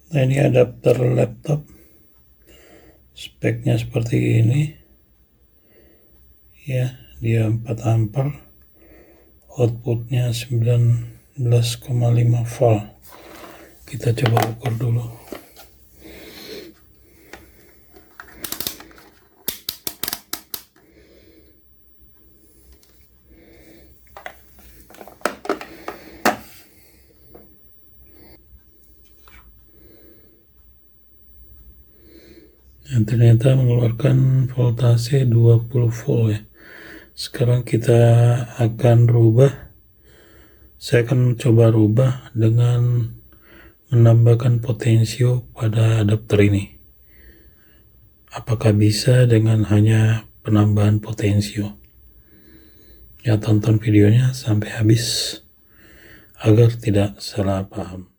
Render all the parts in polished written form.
Nah, ini adapter laptop, speknya seperti ini ya, dia 4 ampere, outputnya 19,5 volt. Kita coba ukur dulu. Yang ternyata mengeluarkan voltase 20 volt ya. Sekarang kita akan saya akan coba rubah dengan menambahkan potensio pada adapter ini. Apakah bisa dengan hanya penambahan potensio? Ya, tonton videonya sampai habis agar tidak salah paham.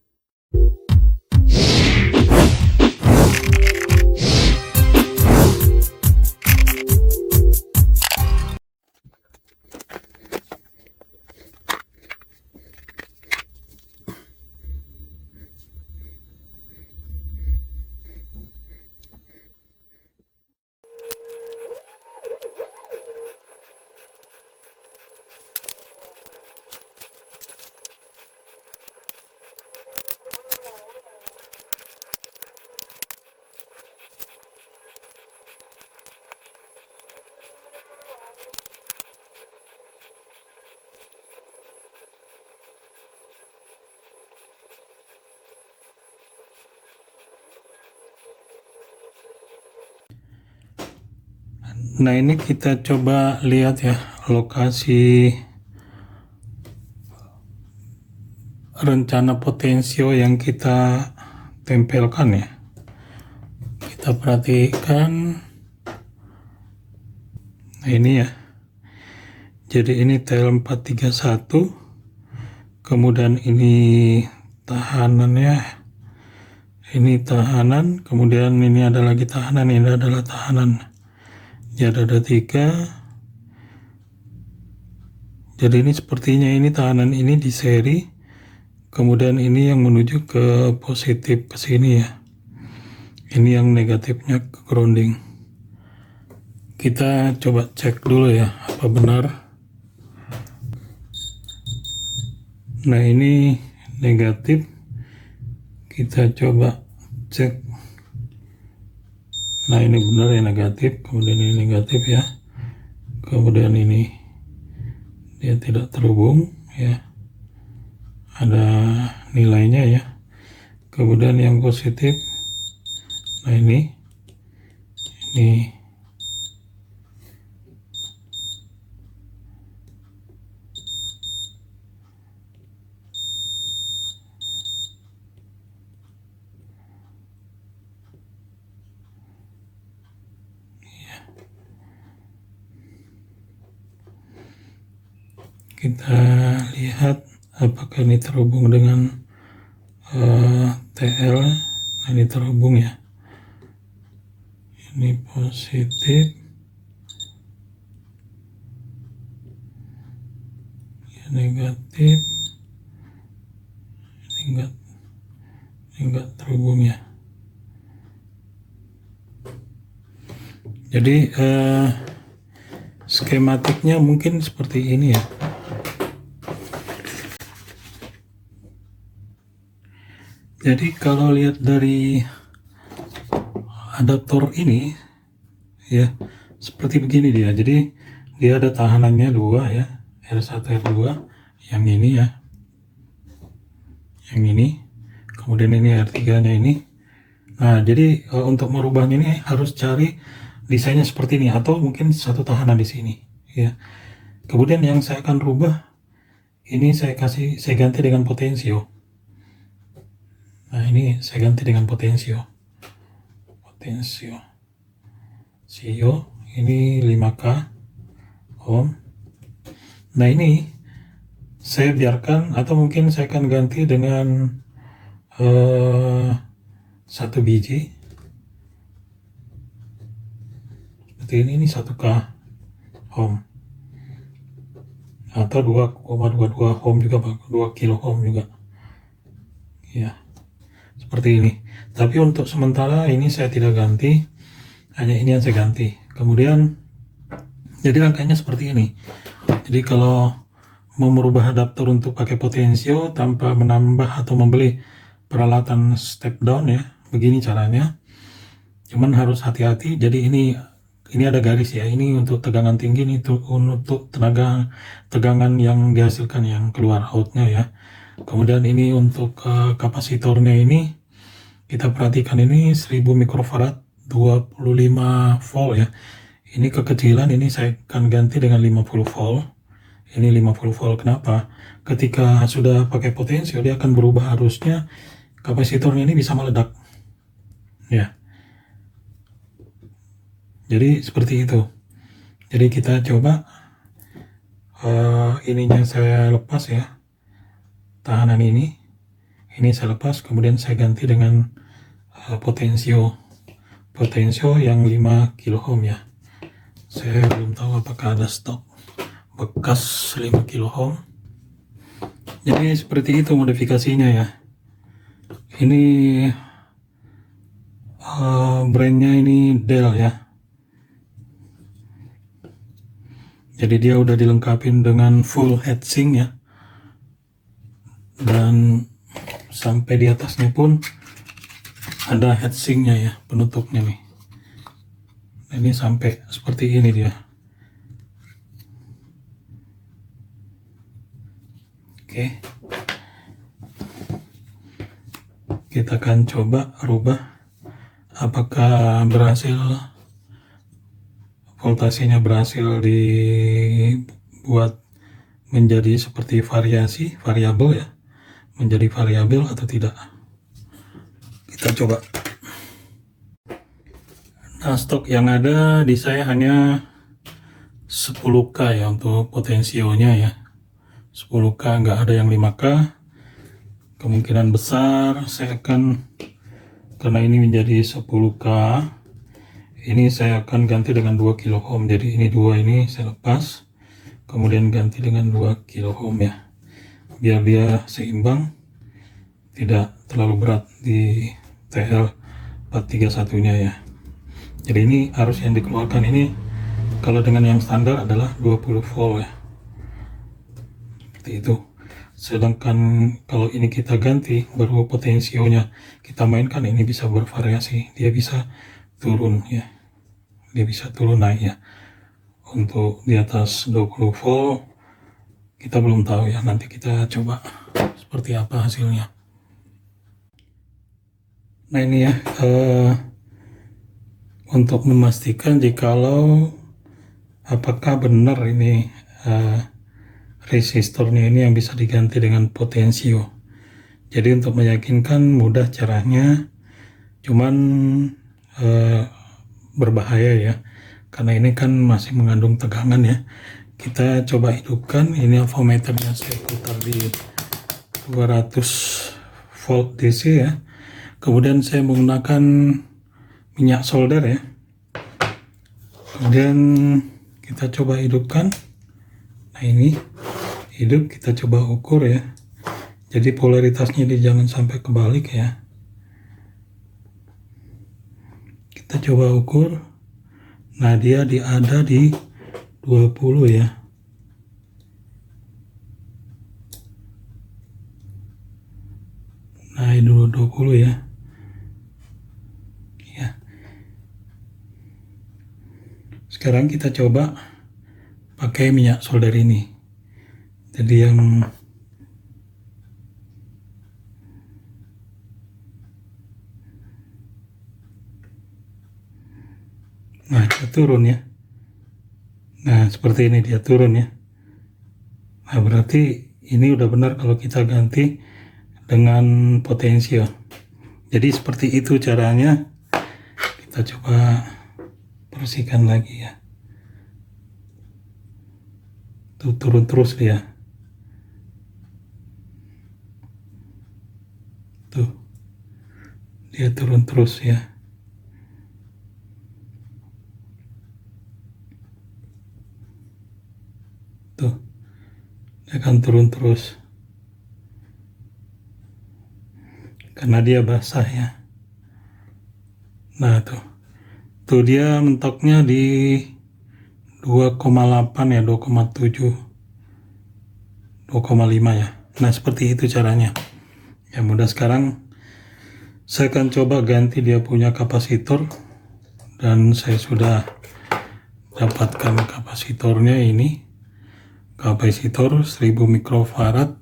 Nah, ini kita coba lihat ya lokasi rencana potensio yang kita tempelkan ya. Kita perhatikan. Nah, ini ya. Jadi ini TL431. Kemudian ini tahanannya. Ini tahanan, kemudian ini ada lagi tahanan, ini adalah tahanan. Jadi ada 3. Jadi ini sepertinya ini tahanan ini di seri, kemudian ini yang menuju ke positif ke sini ya. Ini yang negatifnya ke grounding. Kita coba cek dulu ya, apa benar. Nah, ini negatif. Kita coba cek. Nah, ini benar ya, negatif, kemudian ini negatif ya, kemudian ini dia tidak terhubung ya, ada nilainya ya, kemudian yang positif. Nah, ini kita lihat apakah ini terhubung dengan TL. Nah, ini terhubung ya, ini positif ya, negatif, ini enggak terhubung ya. Jadi skematiknya mungkin seperti ini ya. Jadi kalau lihat dari adaptor ini ya, seperti begini dia. Jadi dia ada tahanannya 2 ya, R1 R2, yang ini ya, yang ini, kemudian ini R3 nya ini. Nah, jadi untuk merubahnya ini harus cari desainnya seperti ini, atau mungkin satu tahanan di sini ya. Kemudian yang saya akan rubah ini, saya ganti dengan potensio. Nah, ini saya ganti dengan potensio ini 5K ohm. Nah, ini saya biarkan, atau mungkin saya akan ganti dengan 1 biji seperti ini 1K ohm, atau 2,22 ohm juga, 2 kilo ohm juga ya, seperti ini. Tapi untuk sementara ini saya tidak ganti, hanya ini yang saya ganti. Kemudian jadi rangkaiannya seperti ini. Jadi kalau mau merubah adaptor untuk pakai potensio tanpa menambah atau membeli peralatan step down ya, begini caranya. Cuman harus hati-hati. Jadi ini ada garis ya. Ini untuk tegangan tinggi, ini untuk tegangan yang dihasilkan yang keluar outnya ya. Kemudian ini untuk kapasitornya ini kita perhatikan ini 1000 mikrofarad 25 volt ya. Ini kekecilan, ini saya akan ganti dengan 50 volt. Ini 50 volt. Kenapa? Ketika sudah pakai potensio dia akan berubah arusnya, kapasitornya ini bisa meledak ya. Jadi seperti itu. Jadi kita coba ininya saya lepas ya, tahanan ini saya lepas, kemudian saya ganti dengan potensio yang 5 kilo ohm ya. Saya belum tahu apakah ada stok bekas 5 kilo ohm. Jadi seperti itu modifikasinya ya. Ini brandnya ini Dell ya. Jadi dia udah dilengkapin dengan full heatsink ya, dan sampai di atasnya pun ada heatsinknya ya, penutupnya nih. Ini sampai seperti ini dia. Oke, kita akan coba rubah apakah berhasil, voltasenya berhasil dibuat menjadi seperti variabel ya, menjadi variabel atau tidak. Kita coba. Nah, stok yang ada di saya hanya 10K ya untuk potensionya ya. 10K, nggak ada yang 5K. Kemungkinan besar saya akan, karena ini menjadi 10K, ini saya akan ganti dengan 2 kilo ohm. Jadi ini dua ini saya lepas, kemudian ganti dengan 2 kilo ohm ya, biar dia seimbang, tidak terlalu berat di TL431 nya ya. Jadi ini arus yang dikeluarkan ini kalau dengan yang standar adalah 20 volt ya, seperti itu. Sedangkan kalau ini kita ganti, baru potensionya kita mainkan, ini bisa bervariasi, dia bisa turun ya, dia bisa turun naik ya. Untuk di atas 20 volt kita belum tahu ya, nanti kita coba seperti apa hasilnya. Nah ini ya, untuk memastikan jikalau apakah benar ini resistornya ini yang bisa diganti dengan potensio. Jadi untuk meyakinkan mudah caranya, cuman berbahaya ya, karena ini kan masih mengandung tegangan ya. Kita coba hidupkan, ini avometernya saya putar di 200 volt DC ya. Kemudian saya menggunakan minyak solder ya. Kemudian kita coba hidupkan. Nah ini hidup, kita coba ukur ya. Jadi polaritasnya dia jangan sampai kebalik ya. Kita coba ukur. Nah dia ada di 20 ya. Nah ini 20 ya. Sekarang kita coba pakai minyak solder ini. Jadi yang nah dia turun ya. Nah seperti ini dia turun ya. Nah berarti ini udah benar kalau kita ganti dengan potensio. Jadi seperti itu caranya. Kita coba bersihkan lagi ya. Tuh turun terus dia. Tuh dia turun terus ya. Tuh dia akan turun terus. karena dia basah ya. Nah tuh dia mentoknya di 2,8 ya, 2,7, 2,5 ya. Nah seperti itu caranya. Ya mudah, sekarang saya akan coba ganti dia punya kapasitor, dan saya sudah dapatkan kapasitornya ini. Kapasitor 1000 mikrofarad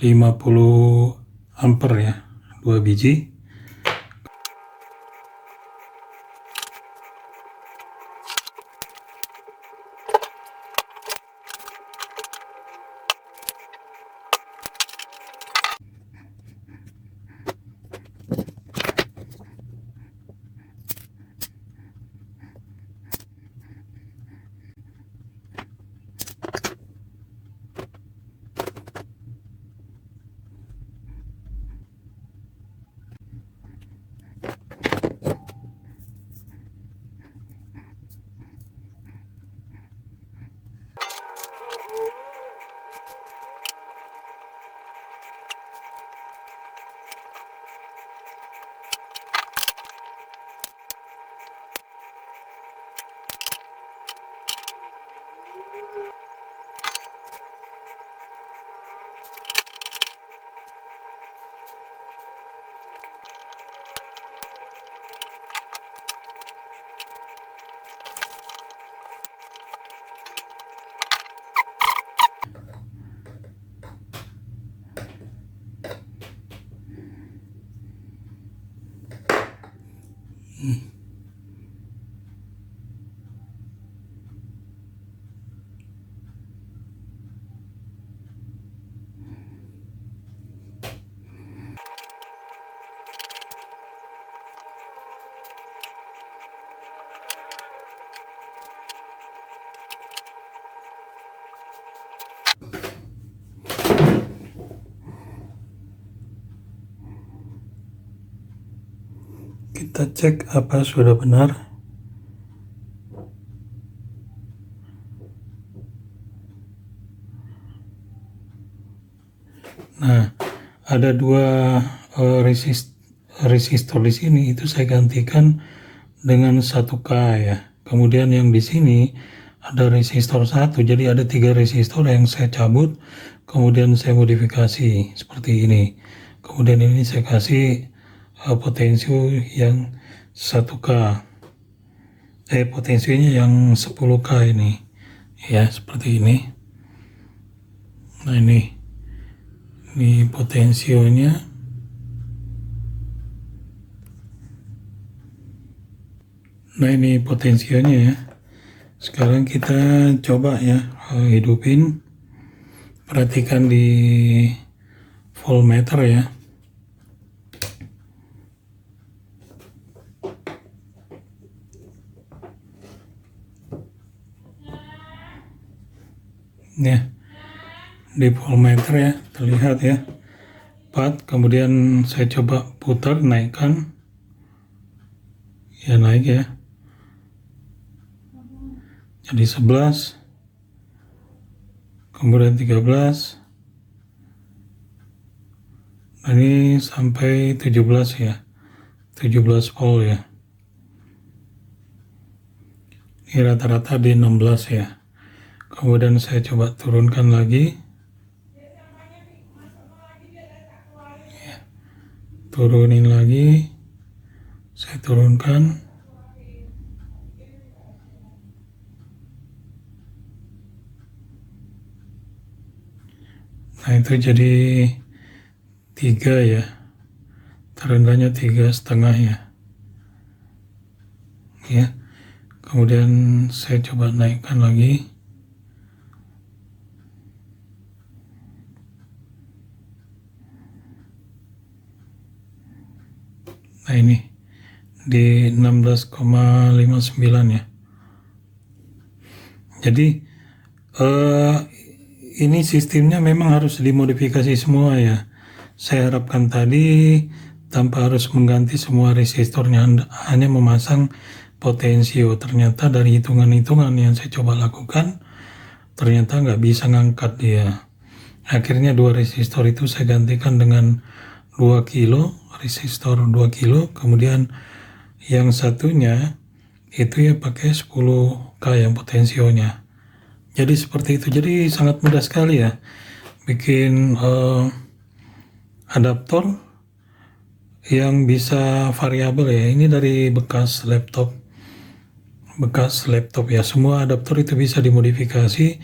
50 ampere ya, 2 biji. Kita cek apa sudah benar. Nah, ada dua resistor di sini, itu saya gantikan dengan 1K ya. Kemudian yang di sini ada resistor 1, jadi ada 3 resistor yang saya cabut, kemudian saya modifikasi seperti ini. Kemudian ini saya kasih potensio yang 1K, potensinya yang 10K ini ya, seperti ini. Nah ini potensionya. Nah ini potensinya ya. Sekarang kita coba ya hidupin. Perhatikan di voltmeter ya. Ya, di voltmeter ya, terlihat ya 4. Kemudian saya coba putar, naikkan ya, naik ya, jadi 11, kemudian 13, ini sampai 17 ya, 17 volt ya. Ini rata-rata di 16 ya. Kemudian saya coba turunkan lagi ya, turunin lagi, saya turunkan. Nah itu jadi 3 ya, terendahnya 3,5 ya. Kemudian saya coba naikkan lagi. Nah ini di 16,59 ya. Jadi ini sistemnya memang harus dimodifikasi semua ya. Saya harapkan tadi tanpa harus mengganti semua resistornya, hanya memasang potensio. Ternyata dari hitungan-hitungan yang saya coba lakukan, ternyata nggak bisa ngangkat dia. Akhirnya 2 resistor itu saya gantikan dengan 2 kilo, resistor 2 kilo, kemudian yang satunya itu ya pakai 10K yang potensionya. Jadi seperti itu. Jadi sangat mudah sekali ya bikin adaptor yang bisa variabel ya. Ini dari bekas laptop ya. Semua adaptor itu bisa dimodifikasi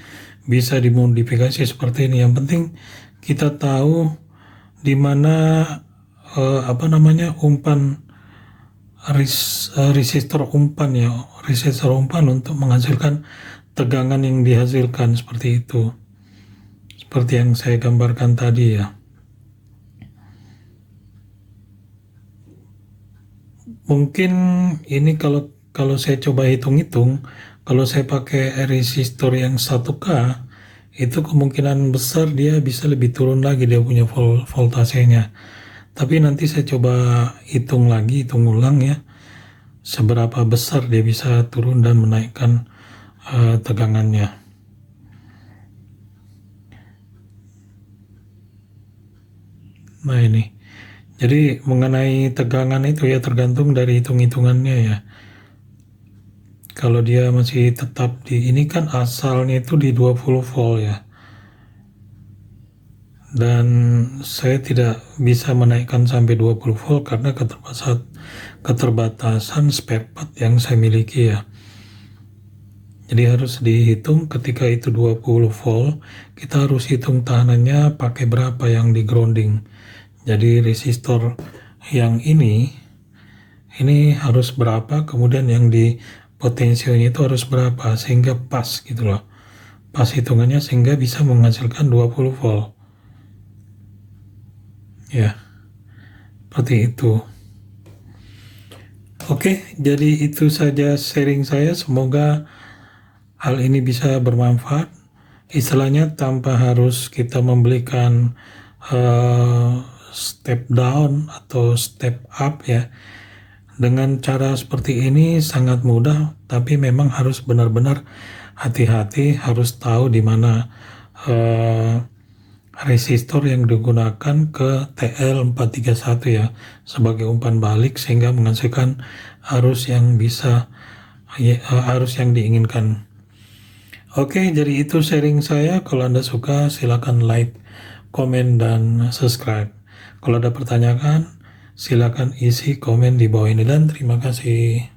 seperti ini. Yang penting kita tahu di mana umpan resistor umpan ya, resistor umpan untuk menghasilkan tegangan yang dihasilkan seperti itu, seperti yang saya gambarkan tadi ya. Mungkin ini kalau saya coba hitung-hitung, kalau saya pakai resistor yang 1K, itu kemungkinan besar dia bisa lebih turun lagi dia punya voltasenya. Tapi nanti saya coba hitung ulang ya, seberapa besar dia bisa turun dan menaikkan tegangannya. Nah ini, jadi mengenai tegangan itu ya tergantung dari hitung-hitungannya ya. Kalau dia masih tetap ini kan asalnya itu di 20 volt ya. Dan saya tidak bisa menaikkan sampai 20 volt karena keterbatasan spare part yang saya miliki ya. Jadi harus dihitung ketika itu 20 volt, kita harus hitung tahanannya pakai berapa yang di grounding. Jadi resistor yang ini harus berapa, kemudian yang di potensionya itu harus berapa, sehingga pas gitu loh. Pas hitungannya sehingga bisa menghasilkan 20 volt. Ya, seperti itu. Oke, jadi itu saja sharing saya. Semoga hal ini bisa bermanfaat, istilahnya tanpa harus kita membelikan step down atau step up ya. Dengan cara seperti ini sangat mudah, tapi memang harus benar-benar hati-hati, harus tahu di mana resistor yang digunakan ke TL431 ya sebagai umpan balik sehingga menghasilkan arus yang diinginkan. Oke, jadi itu sharing saya. Kalau Anda suka, silakan like, komen, dan subscribe. Kalau ada pertanyaan, silakan isi komen di bawah ini dan terima kasih.